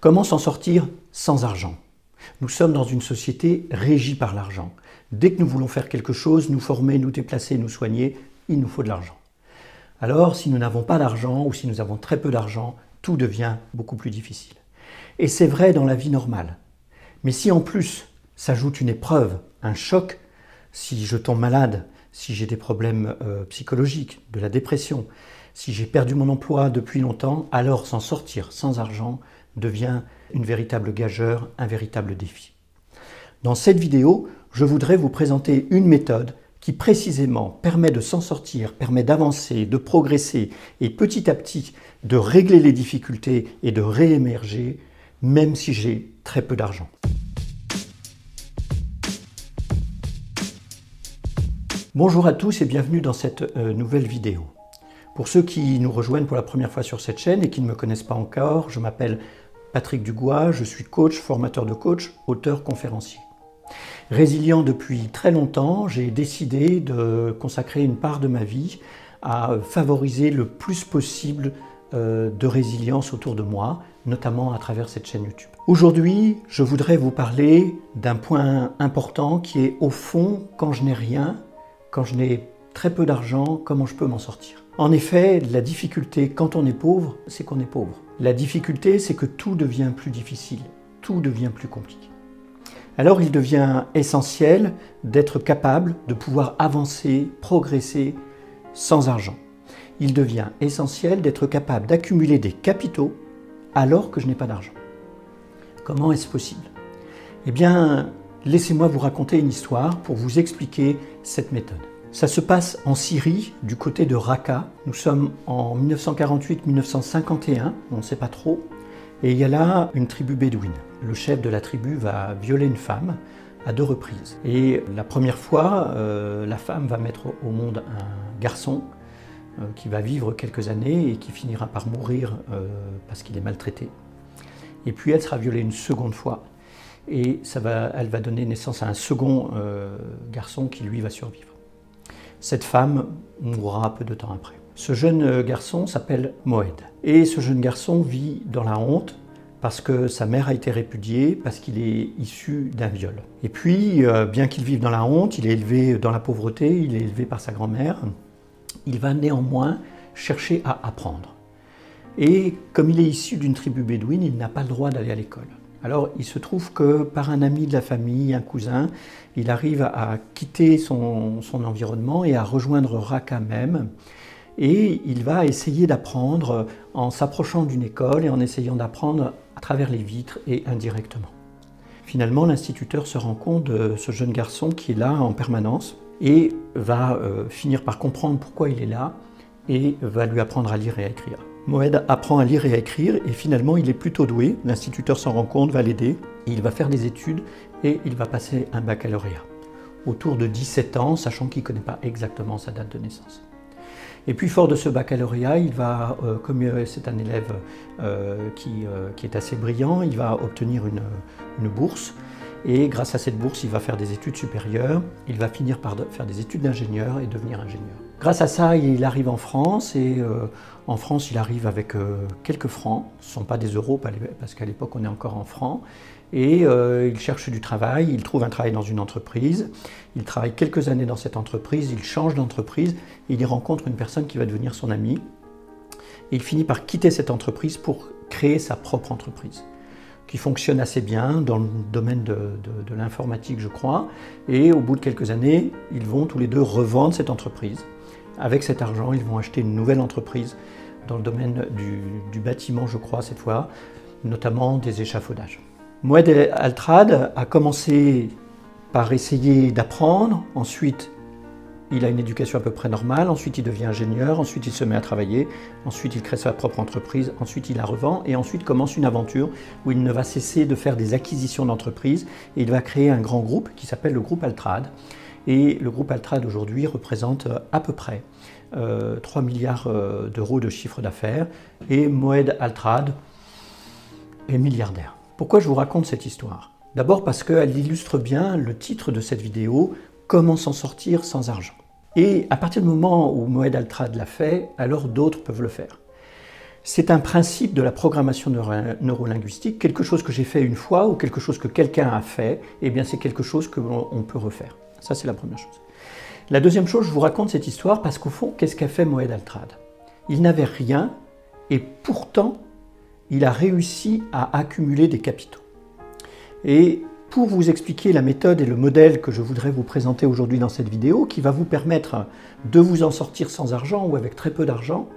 Comment s'en sortir sans argent? Nous sommes dans une société régie par l'argent. Dès que nous voulons faire quelque chose, nous former, nous déplacer, nous soigner, il nous faut de l'argent. Alors, si nous n'avons pas d'argent ou si nous avons très peu d'argent, tout devient beaucoup plus difficile. Et c'est vrai dans la vie normale. Mais si en plus s'ajoute une épreuve, un choc, si je tombe malade, si j'ai des problèmes psychologiques, de la dépression, si j'ai perdu mon emploi depuis longtemps, alors s'en sortir sans argent devient une véritable gageure, un véritable défi. Dans cette vidéo, je voudrais vous présenter une méthode qui précisément permet de s'en sortir, permet d'avancer, de progresser et petit à petit de régler les difficultés et de réémerger, même si j'ai très peu d'argent. Bonjour à tous et bienvenue dans cette nouvelle vidéo. Pour ceux qui nous rejoignent pour la première fois sur cette chaîne et qui ne me connaissent pas encore, je m'appelle Patrick Dugois, je suis coach, formateur de coach, auteur, conférencier. Résilient depuis très longtemps, j'ai décidé de consacrer une part de ma vie à favoriser le plus possible de résilience autour de moi, notamment à travers cette chaîne YouTube. Aujourd'hui, je voudrais vous parler d'un point important qui est au fond, quand je n'ai rien, quand je n'ai très peu d'argent, comment je peux m'en sortir. En effet, la difficulté quand on est pauvre, c'est qu'on est pauvre. La difficulté, c'est que tout devient plus difficile, tout devient plus compliqué. Alors il devient essentiel d'être capable de pouvoir avancer, progresser sans argent. Il devient essentiel d'être capable d'accumuler des capitaux alors que je n'ai pas d'argent. Comment est-ce possible? Eh bien, laissez-moi vous raconter une histoire pour vous expliquer cette méthode. Ça se passe en Syrie, du côté de Raqqa. Nous sommes en 1948-1951, on ne sait pas trop. Et il y a là une tribu bédouine. Le chef de la tribu va violer une femme à 2 reprises. Et la première fois, la femme va mettre au monde un garçon qui va vivre quelques années et qui finira par mourir parce qu'il est maltraité. Et puis elle sera violée une seconde fois. Et elle va donner naissance à un second garçon qui lui va survivre. Cette femme mourra peu de temps après. Ce jeune garçon s'appelle Moed. Et ce jeune garçon vit dans la honte parce que sa mère a été répudiée, parce qu'il est issu d'un viol. Et puis, bien qu'il vive dans la honte, il est élevé dans la pauvreté, il est élevé par sa grand-mère, il va néanmoins chercher à apprendre. Et comme il est issu d'une tribu bédouine, il n'a pas le droit d'aller à l'école. Alors il se trouve que par un ami de la famille, un cousin, il arrive à quitter son environnement et à rejoindre Raqqa même. Et il va essayer d'apprendre en s'approchant d'une école et en essayant d'apprendre à travers les vitres et indirectement. Finalement, l'instituteur se rend compte de ce jeune garçon qui est là en permanence et va finir par comprendre pourquoi il est là et va lui apprendre à lire et à écrire. Moed apprend à lire et à écrire et finalement il est plutôt doué, l'instituteur s'en rend compte, va l'aider, il va faire des études et il va passer un baccalauréat. Autour de 17 ans, sachant qu'il ne connaît pas exactement sa date de naissance. Et puis fort de ce baccalauréat, il va, comme c'est un élève qui est assez brillant, il va obtenir une bourse. Et grâce à cette bourse, il va faire des études supérieures. Il va finir par faire des études d'ingénieur et devenir ingénieur. Grâce à ça, il arrive en France et en France, il arrive avec quelques francs. Ce ne sont pas des euros parce qu'à l'époque, on est encore en francs. Et il cherche du travail, il trouve un travail dans une entreprise. Il travaille quelques années dans cette entreprise, il change d'entreprise. Il y rencontre une personne qui va devenir son ami. Et il finit par quitter cette entreprise pour créer sa propre entreprise, qui fonctionne assez bien dans le domaine de l'informatique, je crois. Et au bout de quelques années, ils vont tous les deux revendre cette entreprise. Avec cet argent, ils vont acheter une nouvelle entreprise dans le domaine du bâtiment, je crois, cette fois, notamment des échafaudages. Moed Altrad a commencé par essayer d'apprendre, ensuite il a une éducation à peu près normale, ensuite il devient ingénieur, ensuite il se met à travailler, ensuite il crée sa propre entreprise, ensuite il la revend et ensuite commence une aventure où il ne va cesser de faire des acquisitions d'entreprises et il va créer un grand groupe qui s'appelle le groupe Altrad. Et le groupe Altrad aujourd'hui représente à peu près 3 milliards d'euros de chiffre d'affaires et Moed Altrad est milliardaire. Pourquoi je vous raconte cette histoire? D'abord parce qu'elle illustre bien le titre de cette vidéo, comment s'en sortir sans argent. Et à partir du moment où Moed Altrad l'a fait, alors d'autres peuvent le faire. C'est un principe de la programmation neurolinguistique, quelque chose que j'ai fait une fois ou quelque chose que quelqu'un a fait, eh bien c'est quelque chose qu'on peut refaire. Ça, c'est la première chose. La deuxième chose, je vous raconte cette histoire parce qu'au fond, qu'est-ce qu'a fait Moed Altrad? Il n'avait rien et pourtant, il a réussi à accumuler des capitaux. Et pour vous expliquer la méthode et le modèle que je voudrais vous présenter aujourd'hui dans cette vidéo, qui va vous permettre de vous en sortir sans argent ou avec très peu d'argent,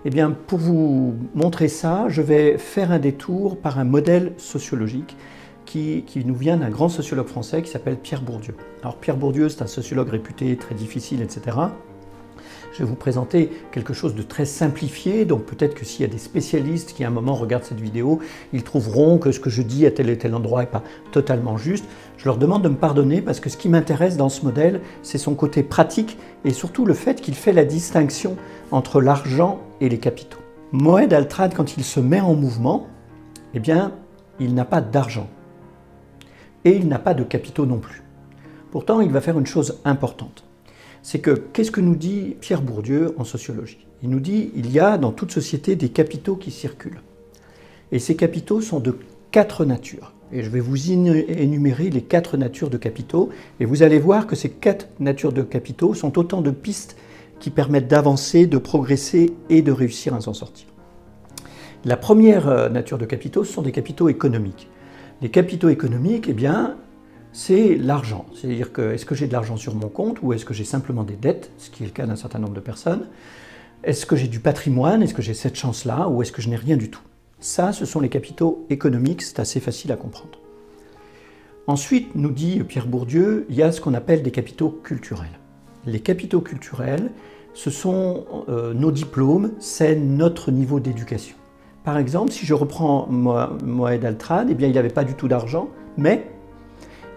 eh bien, pour vous montrer ça, je vais faire un détour par un modèle sociologique qui nous vient d'un grand sociologue français qui s'appelle Pierre Bourdieu. Alors Pierre Bourdieu, c'est un sociologue réputé, très difficile, etc. Je vais vous présenter quelque chose de très simplifié, donc peut-être que s'il y a des spécialistes qui à un moment regardent cette vidéo, ils trouveront que ce que je dis à tel et tel endroit n'est pas totalement juste. Je leur demande de me pardonner parce que ce qui m'intéresse dans ce modèle, c'est son côté pratique et surtout le fait qu'il fait la distinction entre l'argent et les capitaux. Moed Altrad, quand il se met en mouvement, eh bien, il n'a pas d'argent et il n'a pas de capitaux non plus. Pourtant, il va faire une chose importante. C'est que, qu'est-ce que nous dit Pierre Bourdieu en sociologie? Il nous dit qu'il y a dans toute société des capitaux qui circulent. Et ces capitaux sont de 4 natures. Et je vais vous énumérer les 4 natures de capitaux. Et vous allez voir que ces 4 natures de capitaux sont autant de pistes qui permettent d'avancer, de progresser et de réussir à s'en sortir. La première nature de capitaux, ce sont des capitaux économiques. Les capitaux économiques, eh bien, c'est l'argent. C'est-à-dire que est-ce que j'ai de l'argent sur mon compte ou est-ce que j'ai simplement des dettes, ce qui est le cas d'un certain nombre de personnes? Est-ce que j'ai du patrimoine? Est-ce que j'ai cette chance-là ou est-ce que je n'ai rien du tout? Ça, ce sont les capitaux économiques, c'est assez facile à comprendre. Ensuite, nous dit Pierre Bourdieu, il y a ce qu'on appelle des capitaux culturels. Les capitaux culturels, ce sont nos diplômes, c'est notre niveau d'éducation. Par exemple, si je reprends Moed Altrad, eh bien, il n'avait pas du tout d'argent, mais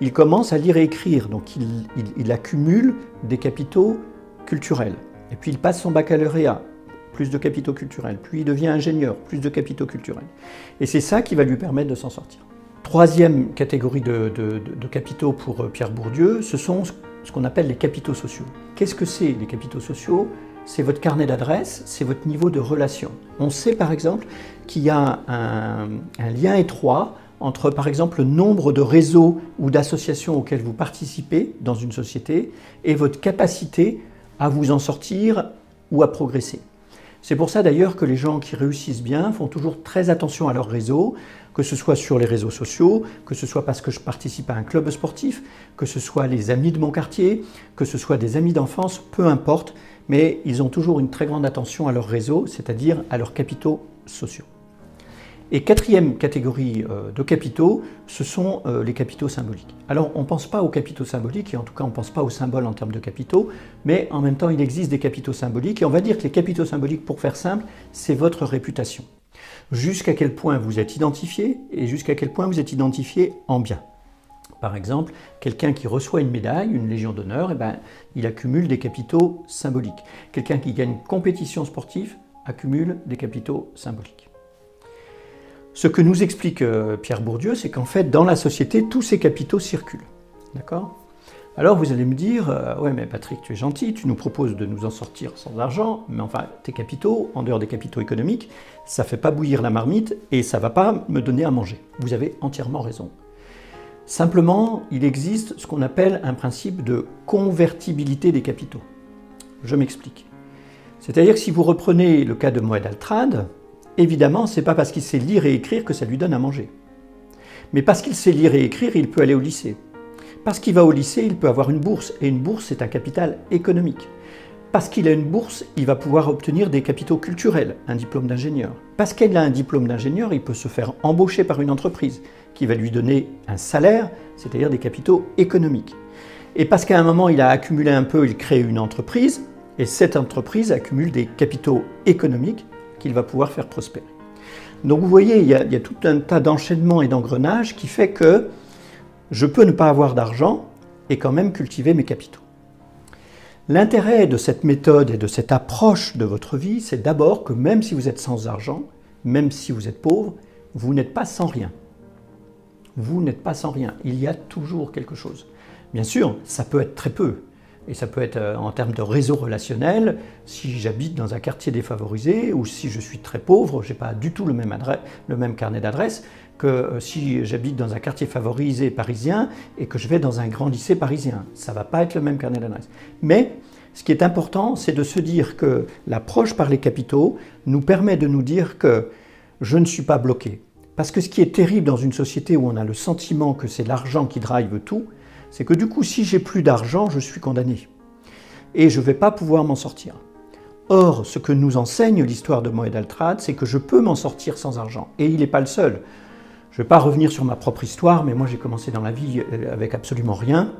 il commence à lire et écrire, donc il accumule des capitaux culturels. Et puis il passe son baccalauréat, plus de capitaux culturels. Puis il devient ingénieur, plus de capitaux culturels. Et c'est ça qui va lui permettre de s'en sortir. Troisième catégorie de capitaux pour Pierre Bourdieu, ce sont ce qu'on appelle les capitaux sociaux. Qu'est-ce que c'est les capitaux sociaux? C'est votre carnet d'adresses, c'est votre niveau de relation. On sait par exemple qu'il y a un lien étroit entre, par exemple, le nombre de réseaux ou d'associations auxquels vous participez dans une société et votre capacité à vous en sortir ou à progresser. C'est pour ça d'ailleurs que les gens qui réussissent bien font toujours très attention à leur réseau, que ce soit sur les réseaux sociaux, que ce soit parce que je participe à un club sportif, que ce soit les amis de mon quartier, que ce soit des amis d'enfance, peu importe, mais ils ont toujours une très grande attention à leur réseau, c'est-à-dire à leurs capitaux sociaux. Et quatrième catégorie de capitaux, ce sont les capitaux symboliques. Alors on ne pense pas aux capitaux symboliques, et en tout cas on ne pense pas aux symboles en termes de capitaux, mais en même temps il existe des capitaux symboliques, et on va dire que les capitaux symboliques, pour faire simple, c'est votre réputation. Jusqu'à quel point vous êtes identifié, et jusqu'à quel point vous êtes identifié en bien. Par exemple, quelqu'un qui reçoit une médaille, une Légion d'honneur, eh ben, il accumule des capitaux symboliques. Quelqu'un qui gagne une compétition sportive accumule des capitaux symboliques. Ce que nous explique Pierre Bourdieu, c'est qu'en fait, dans la société, tous ces capitaux circulent. D'accord? Alors vous allez me dire, ouais mais Patrick, tu es gentil, tu nous proposes de nous en sortir sans argent, mais enfin, tes capitaux, en dehors des capitaux économiques, ça ne fait pas bouillir la marmite et ça ne va pas me donner à manger. Vous avez entièrement raison. Simplement, il existe ce qu'on appelle un principe de convertibilité des capitaux. Je m'explique. C'est-à-dire que si vous reprenez le cas de Moed Altrad, évidemment, ce n'est pas parce qu'il sait lire et écrire que ça lui donne à manger. Mais parce qu'il sait lire et écrire, il peut aller au lycée. Parce qu'il va au lycée, il peut avoir une bourse. Et une bourse, c'est un capital économique. Parce qu'il a une bourse, il va pouvoir obtenir des capitaux culturels, un diplôme d'ingénieur. Parce qu'il a un diplôme d'ingénieur, il peut se faire embaucher par une entreprise qui va lui donner un salaire, c'est-à-dire des capitaux économiques. Et parce qu'à un moment, il a accumulé un peu, il crée une entreprise, et cette entreprise accumule des capitaux économiques qu'il va pouvoir faire prospérer. Donc vous voyez, il y a tout un tas d'enchaînements et d'engrenages qui fait que je peux ne pas avoir d'argent et quand même cultiver mes capitaux. L'intérêt de cette méthode et de cette approche de votre vie, c'est d'abord que même si vous êtes sans argent, même si vous êtes pauvre, vous n'êtes pas sans rien. Vous n'êtes pas sans rien. Il y a toujours quelque chose. Bien sûr, ça peut être très peu. Et ça peut être en termes de réseau relationnel, si j'habite dans un quartier défavorisé ou si je suis très pauvre, je n'ai pas du tout le même carnet d'adresses que si j'habite dans un quartier favorisé parisien et que je vais dans un grand lycée parisien. Ça ne va pas être le même carnet d'adresses. Mais ce qui est important, c'est de se dire que l'approche par les capitaux nous permet de nous dire que je ne suis pas bloqué. Parce que ce qui est terrible dans une société où on a le sentiment que c'est l'argent qui drive tout, c'est que du coup, si j'ai plus d'argent, je suis condamné. Et je ne vais pas pouvoir m'en sortir. Or, ce que nous enseigne l'histoire de Moed Altrad, c'est que je peux m'en sortir sans argent. Et il n'est pas le seul. Je ne vais pas revenir sur ma propre histoire, mais moi j'ai commencé dans la vie avec absolument rien.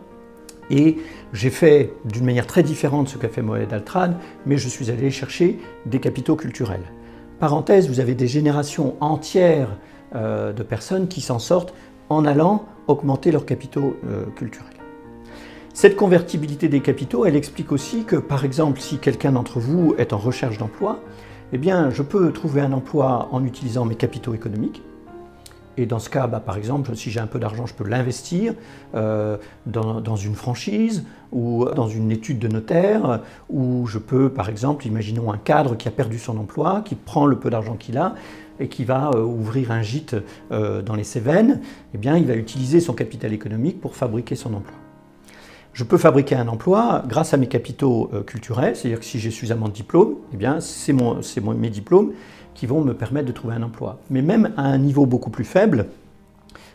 Et j'ai fait d'une manière très différente ce qu'a fait Moed Altrad, mais je suis allé chercher des capitaux culturels. Parenthèse, vous avez des générations entières de personnes qui s'en sortent en allant augmenter leurs capitaux culturels. Cette convertibilité des capitaux, elle explique aussi que, par exemple, si quelqu'un d'entre vous est en recherche d'emploi, eh bien, je peux trouver un emploi en utilisant mes capitaux économiques. Et dans ce cas, par exemple, si j'ai un peu d'argent, je peux l'investir dans une franchise ou dans une étude de notaire, ou je peux, par exemple, imaginons un cadre qui a perdu son emploi, qui prend le peu d'argent qu'il a et qui va ouvrir un gîte dans les Cévennes, eh bien, il va utiliser son capital économique pour fabriquer son emploi. Je peux fabriquer un emploi grâce à mes capitaux culturels, c'est-à-dire que si j'ai suffisamment de diplômes, eh bien, c'est mes diplômes qui vont me permettre de trouver un emploi. Mais même à un niveau beaucoup plus faible,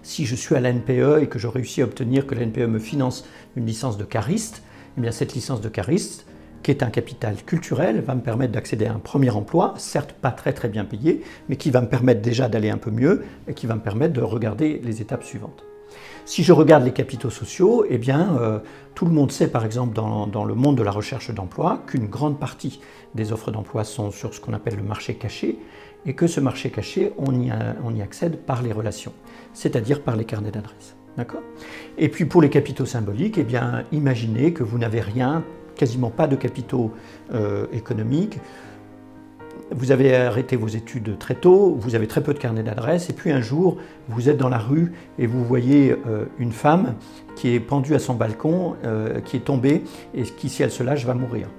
si je suis à la NPE et que je réussis à obtenir que la NPE me finance une licence de cariste, eh bien cette licence de cariste, qui est un capital culturel, va me permettre d'accéder à un premier emploi, certes pas très bien payé, mais qui va me permettre déjà d'aller un peu mieux et qui va me permettre de regarder les étapes suivantes. Si je regarde les capitaux sociaux, eh bien, tout le monde sait, par exemple, dans le monde de la recherche d'emploi, qu'une grande partie des offres d'emploi sont sur ce qu'on appelle le marché caché, et que ce marché caché, on y accède par les relations, c'est-à-dire par les carnets d'adresses. D'accord ? Et puis pour les capitaux symboliques, eh bien, imaginez que vous n'avez rien, quasiment pas de capitaux économiques. Vous avez arrêté vos études très tôt, vous avez très peu de carnet d'adresses, et puis un jour, vous êtes dans la rue et vous voyez une femme qui est pendue à son balcon, qui est tombée, et qui, si elle se lâche, va mourir.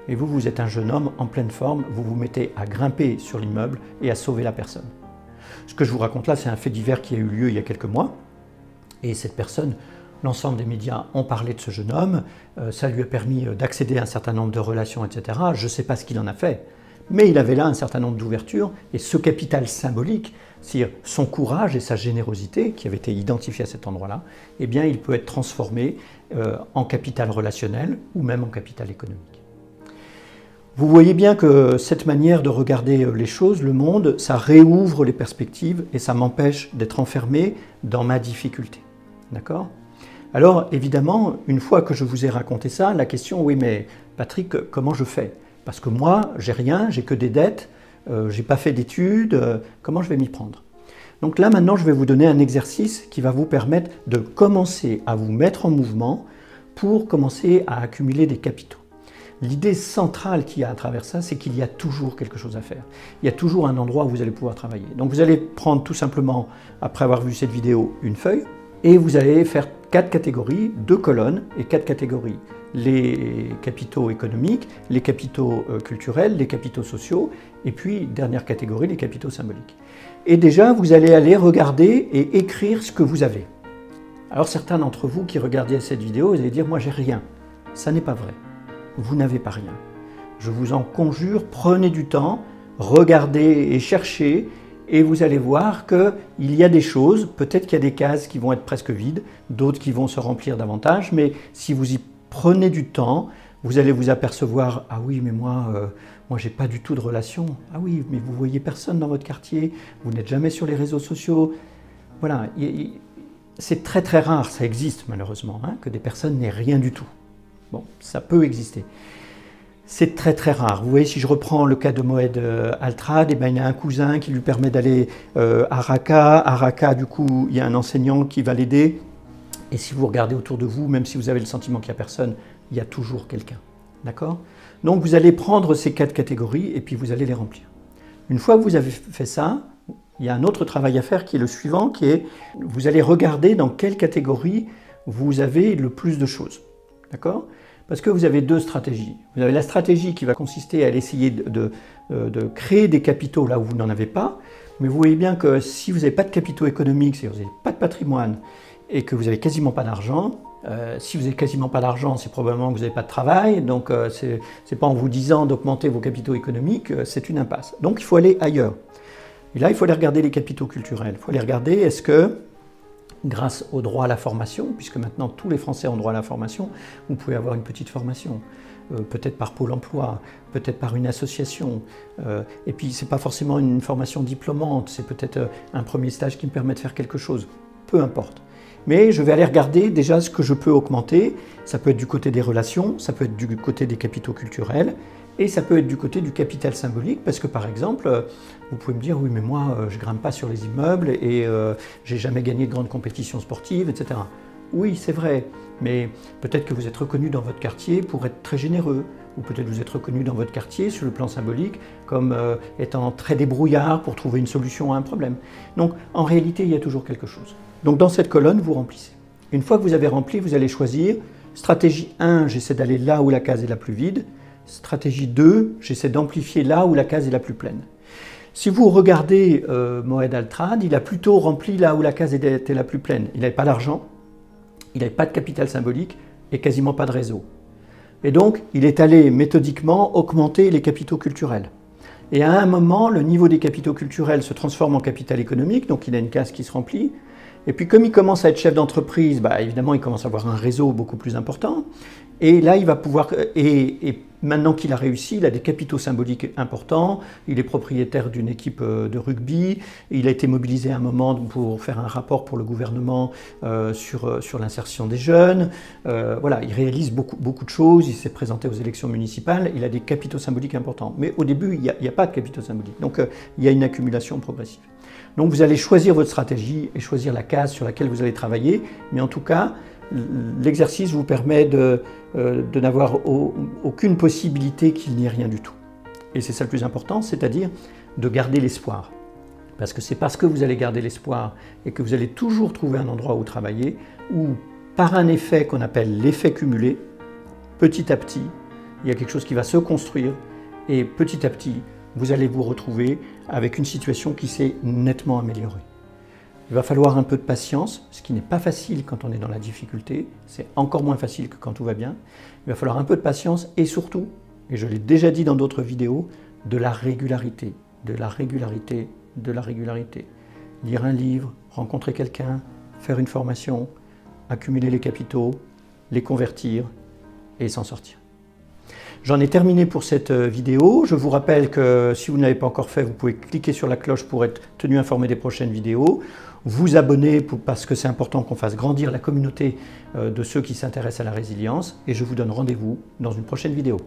Et vous, vous êtes un jeune homme en pleine forme, vous vous mettez à grimper sur l'immeuble et à sauver la personne. Ce que je vous raconte là, c'est un fait divers qui a eu lieu il y a quelques mois, et cette personne, l'ensemble des médias ont parlé de ce jeune homme, ça lui a permis d'accéder à un certain nombre de relations, etc. Je ne sais pas ce qu'il en a fait, mais il avait là un certain nombre d'ouvertures, et ce capital symbolique, c'est-à-dire son courage et sa générosité, qui avait été identifié à cet endroit-là, eh bien, il peut être transformé en capital relationnel ou même en capital économique. Vous voyez bien que cette manière de regarder les choses, le monde, ça réouvre les perspectives et ça m'empêche d'être enfermé dans ma difficulté. D'accord ? Alors, évidemment, une fois que je vous ai raconté ça, la question, oui, mais Patrick, comment je fais ? Parce que moi, j'ai rien, j'ai que des dettes, j'ai pas fait d'études, comment je vais m'y prendre? Donc là, maintenant, je vais vous donner un exercice qui va vous permettre de commencer à vous mettre en mouvement pour commencer à accumuler des capitaux. L'idée centrale qu'il y a à travers ça, c'est qu'il y a toujours quelque chose à faire. Il y a toujours un endroit où vous allez pouvoir travailler. Donc vous allez prendre tout simplement, après avoir vu cette vidéo, une feuille, et vous allez faire 4 catégories, 2 colonnes et 4 catégories. Les capitaux économiques, les capitaux culturels, les capitaux sociaux, et puis, dernière catégorie, les capitaux symboliques. Et déjà, vous allez aller regarder et écrire ce que vous avez. Alors certains d'entre vous qui regardiez cette vidéo, vous allez dire « moi j'ai rien ». Ça n'est pas vrai. Vous n'avez pas rien. Je vous en conjure, prenez du temps, regardez et cherchez, et vous allez voir qu'il y a des choses, peut-être qu'il y a des cases qui vont être presque vides, d'autres qui vont se remplir davantage, mais si vous y prenez du temps, vous allez vous apercevoir « ah oui, mais moi j'ai pas du tout de relation ». « Ah oui, mais vous voyez personne dans votre quartier, vous n'êtes jamais sur les réseaux sociaux ». Voilà, c'est très rare, ça existe malheureusement, hein, que des personnes n'aient rien du tout. Bon, ça peut exister. C'est très rare. Vous voyez, si je reprends le cas de Moed Altrad, eh ben, il y a un cousin qui lui permet d'aller à Raqqa. À Raqqa, du coup, il y a un enseignant qui va l'aider. Et si vous regardez autour de vous, même si vous avez le sentiment qu'il n'y a personne, il y a toujours quelqu'un. D'accord ? Donc, vous allez prendre ces 4 catégories et puis vous allez les remplir. Une fois que vous avez fait ça, il y a un autre travail à faire qui est le suivant, qui est vous allez regarder dans quelle catégorie vous avez le plus de choses. D'accord ? Parce que vous avez deux stratégies. Vous avez la stratégie qui va consister à essayer de créer des capitaux là où vous n'en avez pas. Mais vous voyez bien que si vous n'avez pas de capitaux économiques, si vous n'avez pas de patrimoine et que vous n'avez quasiment pas d'argent, si vous n'avez quasiment pas d'argent, c'est probablement que vous n'avez pas de travail. Donc c'est pas en vous disant d'augmenter vos capitaux économiques, c'est une impasse. Donc il faut aller ailleurs. Et là, il faut aller regarder les capitaux culturels. Il faut aller regarder, est-ce que, grâce au droit à la formation, puisque maintenant tous les Français ont droit à la formation, vous pouvez avoir une petite formation, peut-être par Pôle emploi, peut-être par une association. Et puis, ce n'est pas forcément une formation diplômante, c'est peut-être un premier stage qui me permet de faire quelque chose. Peu importe. Mais je vais aller regarder déjà ce que je peux augmenter. Ça peut être du côté des relations, ça peut être du côté des capitaux culturels, et ça peut être du côté du capital symbolique, parce que par exemple, vous pouvez me dire, oui mais moi je grimpe pas sur les immeubles et j'ai jamais gagné de grandes compétitions sportives, etc. Oui, c'est vrai, mais peut-être que vous êtes reconnu dans votre quartier pour être très généreux, ou peut-être vous êtes reconnu dans votre quartier sur le plan symbolique comme étant très débrouillard pour trouver une solution à un problème. Donc en réalité, il y a toujours quelque chose. Donc dans cette colonne, vous remplissez. Une fois que vous avez rempli, vous allez choisir stratégie 1, j'essaie d'aller là où la case est la plus vide. Stratégie 2, j'essaie d'amplifier là où la case est la plus pleine. Si vous regardez Moed Altrad, il a plutôt rempli là où la case était la plus pleine. Il n'avait pas d'argent, il n'avait pas de capital symbolique et quasiment pas de réseau. Et donc, il est allé méthodiquement augmenter les capitaux culturels. Et à un moment, le niveau des capitaux culturels se transforme en capital économique, donc il a une case qui se remplit. Et puis comme il commence à être chef d'entreprise, évidemment il commence à avoir un réseau beaucoup plus important. Et là il va pouvoir, et maintenant qu'il a réussi, il a des capitaux symboliques importants, il est propriétaire d'une équipe de rugby, il a été mobilisé à un moment pour faire un rapport pour le gouvernement sur l'insertion des jeunes. Voilà, il réalise beaucoup de choses, il s'est présenté aux élections municipales, il a des capitaux symboliques importants. Mais au début, il n'y a pas de capitaux symboliques, donc il y a une accumulation progressive. Donc vous allez choisir votre stratégie et choisir la case sur laquelle vous allez travailler, mais en tout cas, l'exercice vous permet de n'avoir aucune possibilité qu'il n'y ait rien du tout. Et c'est ça le plus important, c'est-à-dire de garder l'espoir. Parce que c'est parce que vous allez garder l'espoir et que vous allez toujours trouver un endroit où travailler, où par un effet qu'on appelle l'effet cumulé, petit à petit, il y a quelque chose qui va se construire et petit à petit, vous allez vous retrouver avec une situation qui s'est nettement améliorée. Il va falloir un peu de patience, ce qui n'est pas facile quand on est dans la difficulté, c'est encore moins facile que quand tout va bien. Il va falloir un peu de patience et surtout, et je l'ai déjà dit dans d'autres vidéos, de la régularité, de la régularité, de la régularité. Lire un livre, rencontrer quelqu'un, faire une formation, accumuler les capitaux, les convertir et s'en sortir. J'en ai terminé pour cette vidéo. Je vous rappelle que si vous ne l'avez pas encore fait, vous pouvez cliquer sur la cloche pour être tenu informé des prochaines vidéos. Vous abonner parce que c'est important qu'on fasse grandir la communauté de ceux qui s'intéressent à la résilience. Et je vous donne rendez-vous dans une prochaine vidéo.